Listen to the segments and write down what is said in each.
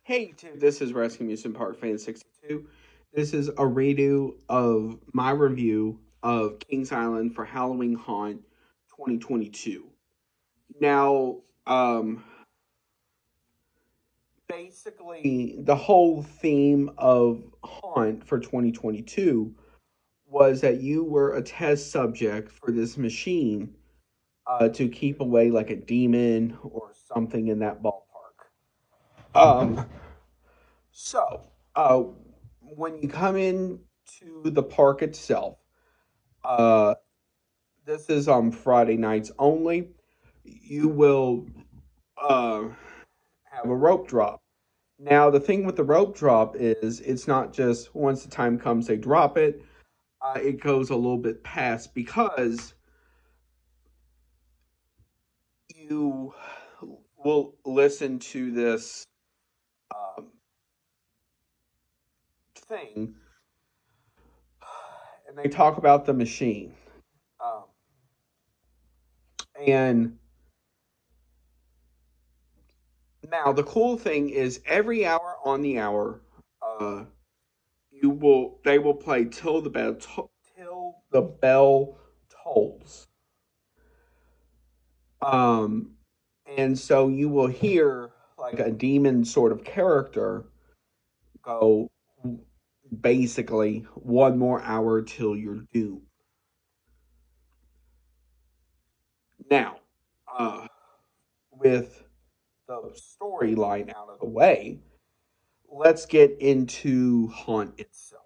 Hey, YouTube, this is Rescue Amusement Park Fan 62. This is a redo of my review of Kings Island for Halloween Haunt 2022. Now, basically, the whole theme of Haunt for 2022 was that you were a test subject for this machine to keep away like a demon or something in that ballpark. Um, So, uh, when you come in to the park itself, uh, this is on Friday nights only. You will uh, have a rope drop. Now, the thing with the rope drop is it's not just once the time comes they drop it. It goes a little bit past because you will listen to this um, thing, and they talk about the machine. Um, and Now the cool thing is every hour on the hour, uh, they will play till the bell tolls. Um, and so you will hear like a demon sort of character go basically one more hour till you're due. Now, uh, with the storyline out of the way, let's get into Haunt itself.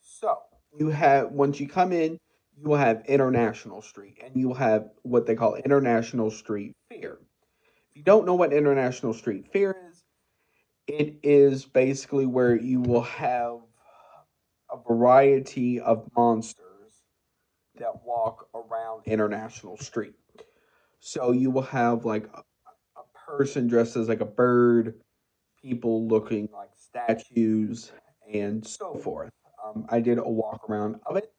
So, you have, once you come in, you will have International Street, and you will have what they call International Street Fear. If you don't know what International Street Fear is, it is basically where you will have a variety of monsters that walk around International Street. So you will have like a person dressed as like a bird, people looking like statues, and so forth. I did a walk around of it,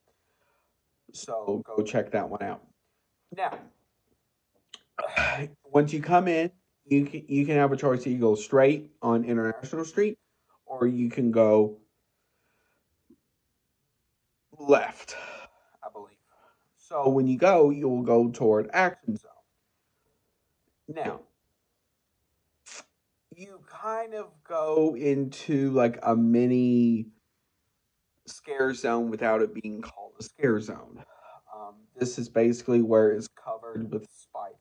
so go check that one out. Now, once you come in, you can have a choice. You go straight on International Street, or you can go left, I believe. So when you go, you'll go toward Action Zone. Now, you kind of go into like a mini scare zone without it being called a scare zone. This is basically where it's covered with spiders.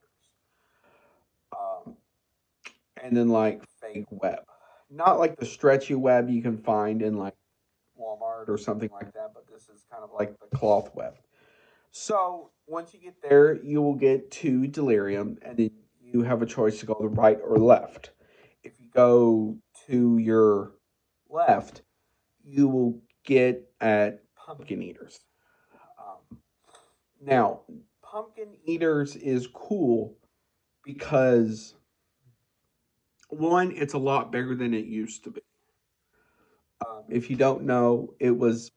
Um, and then like fake web. Not like the stretchy web you can find in like Walmart or something like that, but this is kind of like the cloth web. So once you get there, you will get to Delirium, and then you have a choice to go to the right or left. If you go to your left, you will get at Pumpkin Eaters. Now, Pumpkin Eaters is cool because one, it's a lot bigger than it used to be. If you don't know, it was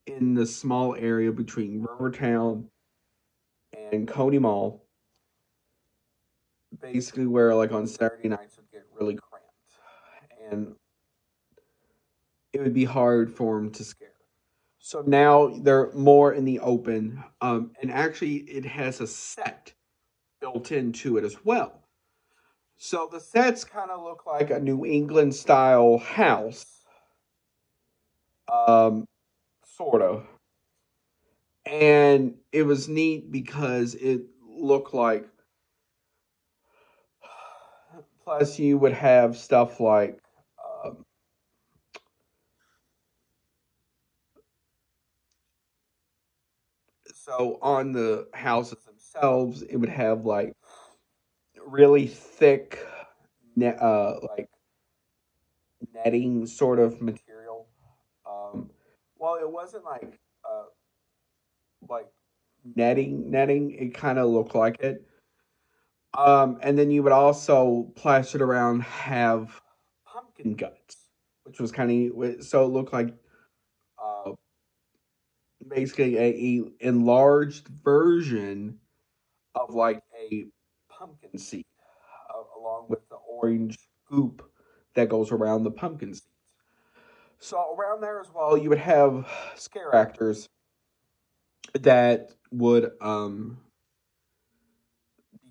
in the small area between Rivertown and Coney Mall, basically where like on Saturday nights it would get really cramped, and it would be hard for them to scare. So now they're more in the open, and actually it has a set built into it as well. So the sets kind of look like a New England style house, um, sort of. And it was neat because it looked like, plus you would have stuff like, um, so on the houses themselves, it would have like really thick, like netting sort of material. Um, well, it wasn't like netting. It kind of looked like it. And then you would also plastered around have pumpkin guts, which was kind of so it looked like uh, basically a enlarged version of like a pumpkin seed, along with the orange goop that goes around the pumpkin seeds. So around there as well, you would have scare actors that would be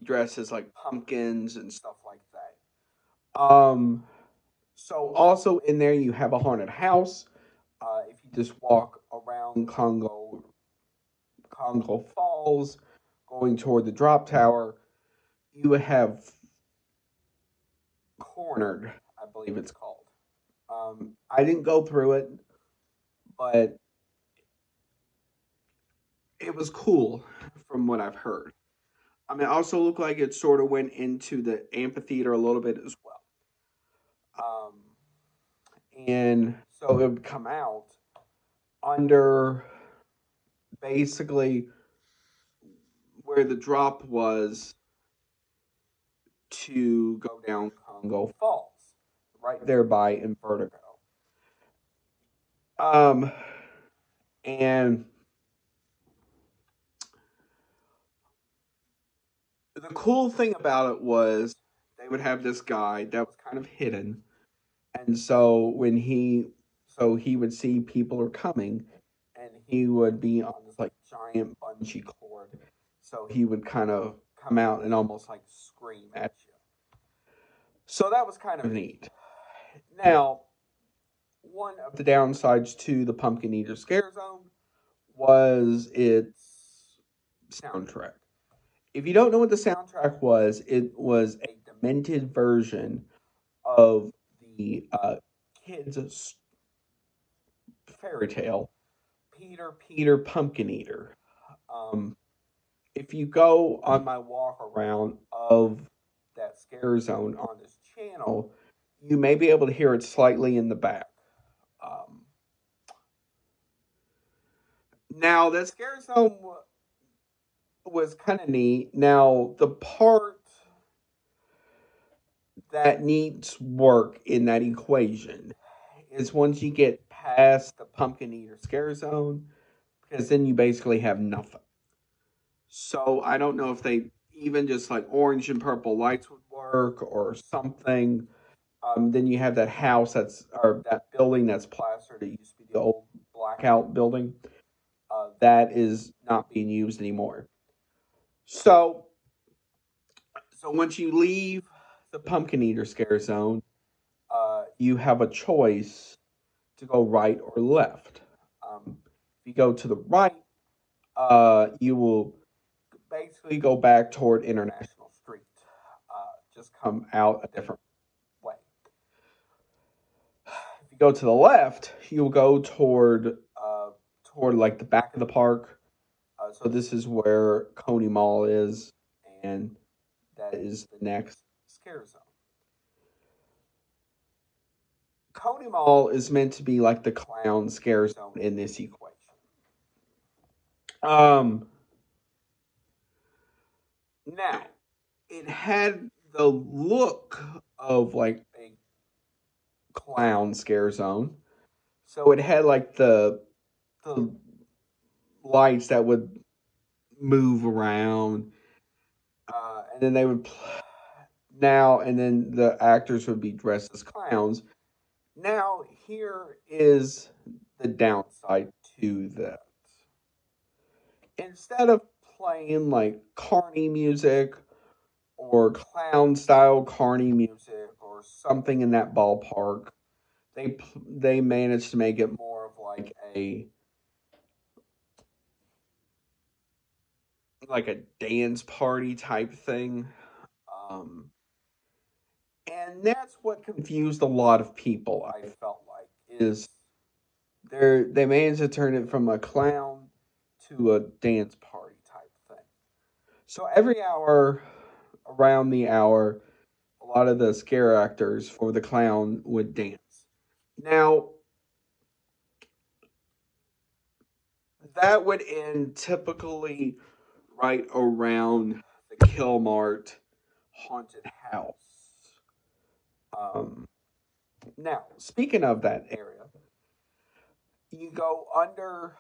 dressed as like pumpkins and stuff like that. So also in there you have a haunted house. If you just walk around Congo Falls, going toward the drop tower, you would have Cornered, I believe it's called. I didn't go through it, but it was cool from what I've heard. I mean, it also looked like it sort of went into the amphitheater a little bit as well. And so it would come out under basically where the drop was to go down Congo Falls, right there by Invertigo. And the cool thing about it was they would have this guy that was kind of hidden, and so he would see people are coming, and he would be on this like giant bungee cord, so he would kind of come out and almost like scream at you. So that was kind of neat. Now, one of the downsides to the Pumpkin Eater Scare Zone was its soundtrack. If you don't know what the soundtrack was, it was a demented version of the kids' fairy tale, Peter Pumpkin Eater. If you go on my walk around of that scare zone on this channel, you may be able to hear it slightly in the back. Now, that scare zone was kind of neat. Now, the part that needs work in that equation is once you get past the Pumpkin Eater Scare Zone, because then you basically have nothing. So I don't know if they even just like orange and purple lights would work or something. Then you have that house or that building that's plastered. It used to be the old blackout building. That is not being used anymore. So once you leave the Pumpkin Eater Scare Zone, you have a choice to go right or left. If you go to the right, you will basically go back toward International Street. Just come out a different way. If you go to the left, you'll go toward like the back of the park. So this is where Coney Mall is, and that is the next scare zone. Coney Mall is meant to be like the clown scare zone in this equation. Now, it had the look of like a clown scare zone. So it had like the lights that would move around, and then they would and then the actors would be dressed as clowns. Now, here is the downside to that. Instead of playing like carny music or clown style carny music or something in that ballpark, they managed to make it more of like a dance party type thing. And that's what confused a lot of people, I felt like, is they managed to turn it from a clown to a dance party type thing. So every hour, around the hour, a lot of the scare actors for the clown would dance. Now, that would end typically right around the Killmart haunted house. Now, speaking of that area, you go under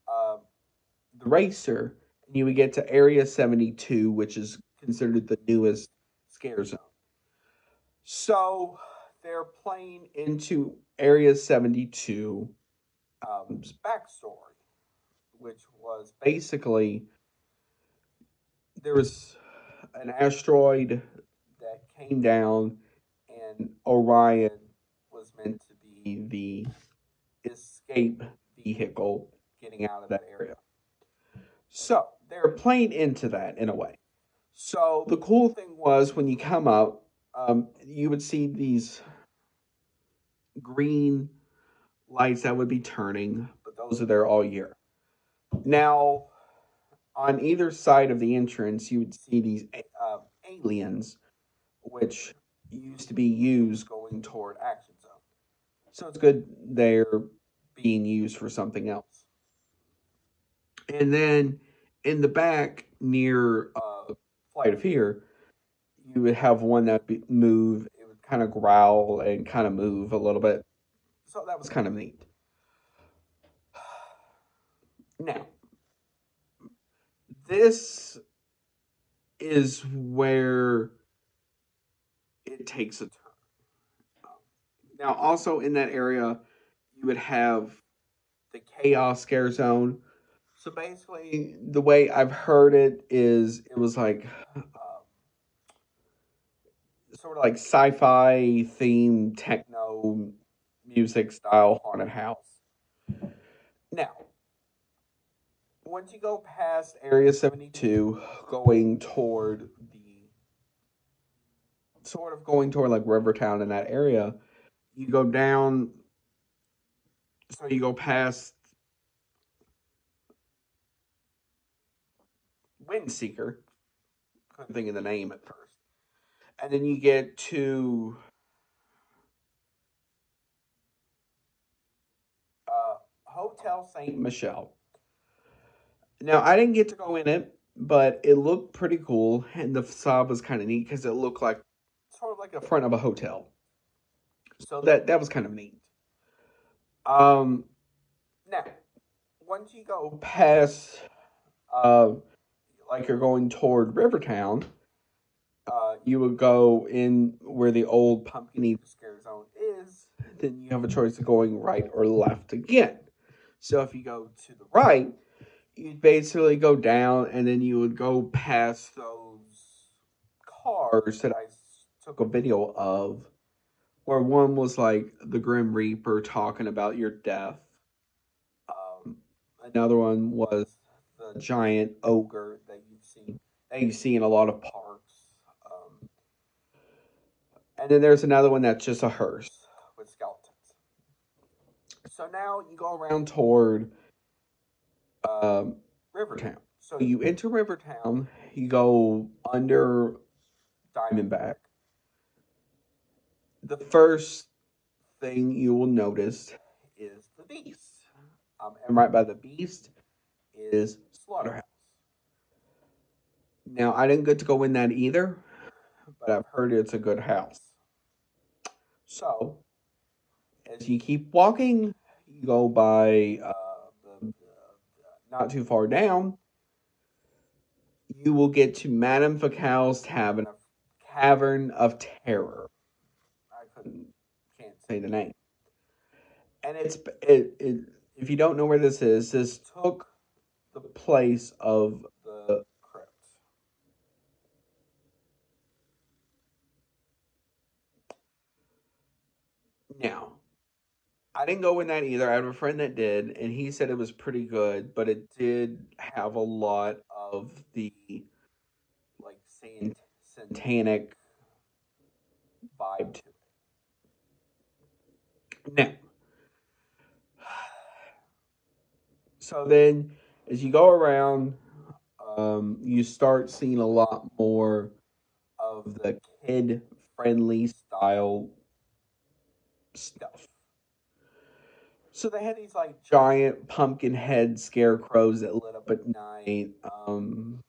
the racer, and you would get to Area 72, which is considered the newest scare zone. So they're playing into Area 72 backstory, which was basically there was an asteroid that came down, and Orion was meant to be the escape vehicle getting out of that area. So they're playing into that in a way. So the cool thing was when you come up, you would see these green lights that would be turning, but those are there all year. Now, on either side of the entrance, you would see these aliens, which used to be used going toward Action Zone. So it's good they're being used for something else. And then in the back near Flight of Fear, you would have one that would move. It would kind of growl and kind of move a little bit. So that was kind of neat. Now, this is where it takes a turn. Now, also in that area, you would have the Chaos Scare Zone. So basically, the way I've heard it is it was like sort of like sci-fi themed techno music style haunted house. Now, once you go past Area 72, going toward like Rivertown in that area, you go down, so you go past Windseeker, couldn't think of the name at first, and then you get to Hotel St. Michelle. Now, I didn't get to go in it, but it looked pretty cool, and the facade was kind of neat because it looked like sort of like the front of a hotel. So that was kind of neat. Now, once you go past, like you're going toward Rivertown, you would go in where the old Pumpkin Eater Scare Zone is. Then you have a choice of going right or left again. So if you go to the right, you'd basically go down, and then you would go past those cars that I took a video of, where one was like the Grim Reaper talking about your death. Another one was the giant ogre that you see in a lot of parks. And then there's another one that's just a hearse with skeletons. So now you go around toward Rivertown. So you enter Rivertown, you go under Diamondback. The first thing you will notice is the Beast. And right by the Beast is Slaughterhouse. Now, I didn't get to go in that either, but I've heard it's a good house. So, as you keep walking, you go by not too far down, you will get to Madame Facal's Cavern of Terror. I can't say the name. And if you don't know where this is, this took the place of the crypt. Now, I didn't go in that either. I have a friend that did, and he said it was pretty good, but it did have a lot of the like satanic vibe to it. Now, so then as you go around, you start seeing a lot more of the kid-friendly style stuff. So they had these like giant pumpkin head scarecrows that lit up at night. And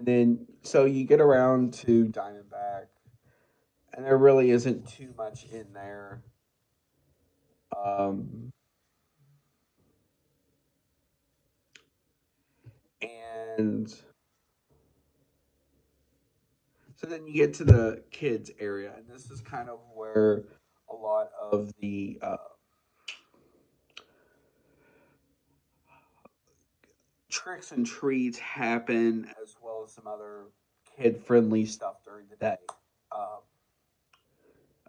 then so you get around to Diamondback, and there really isn't too much in there. And so then you get to the kids area, and this is kind of where a of the tricks and treats happen, as well as some other kid-friendly stuff during the day, uh,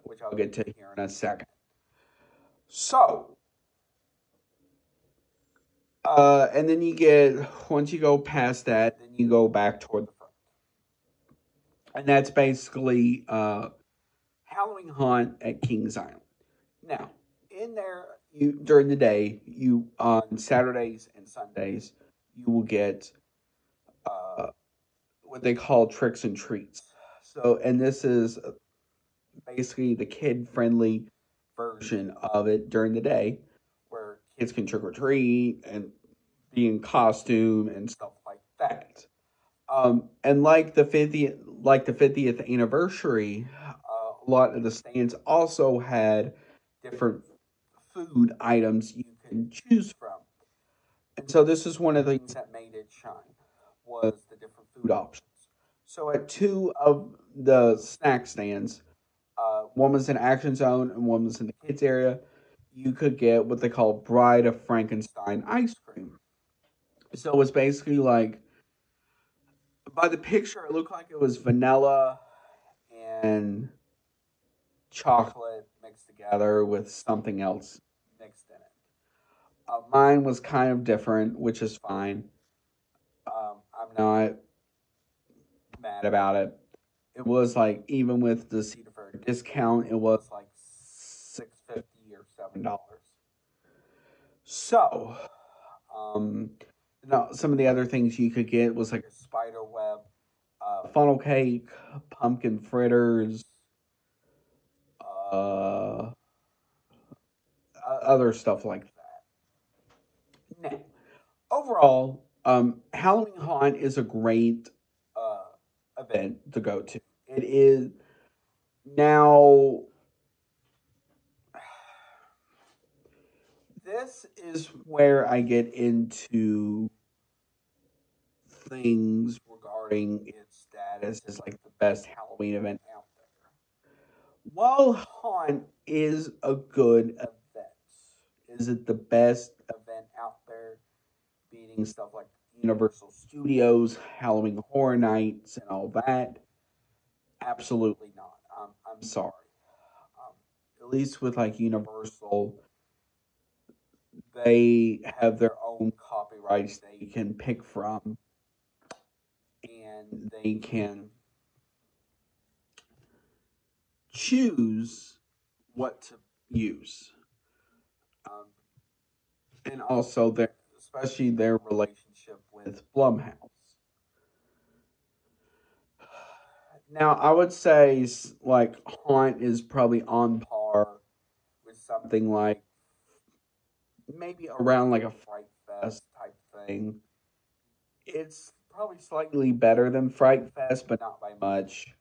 which I'll get to here in a second. So, and then once you go past that, then you go back toward the front. And that's basically Halloween Haunt at Kings Island. Now, in there, during the day, you on Saturdays and Sundays, you will get uh, what they call tricks and treats. So, and this is basically the kid-friendly version of it during the day, where kids can trick or treat and be in costume and stuff like that. And like the 50th anniversary, a lot of the stands also had different food items you can choose from. And so this is one of the things that made it shine was the different food options. So at two of the snack stands, one was in Action Zone and one was in the kids area, you could get what they call Bride of Frankenstein ice cream. So it was basically like, by the picture, it looked like it was vanilla and chocolate mixed together with something else mixed in it. Mine was kind of different, which is fine. I'm not mad about it. It was like, even with the Cedar Fair discount, it was like $6.50 or $7. So, um, now some of the other things you could get was like a spider web, funnel cake, pumpkin fritters, uh, other stuff like that. Now, overall, Halloween Haunt is a great event to go to. It is now. This is where I get into things regarding its status as like the best Halloween event out there. While Haunt is a good event, is it the best event out there, beating stuff like Universal Studios, Halloween Horror Nights, and all that? Absolutely not. I'm sorry. Um, at least with like Universal, they have their own copyrights they can pick from, and they can choose what to use. Um, and also especially their relationship with Blumhouse. Now, I would say like Haunt is probably on par with something like maybe around like a Fright Fest type thing. It's probably slightly better than Fright Fest, but not by much.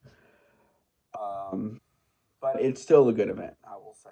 Um, but it's still a good event, I will say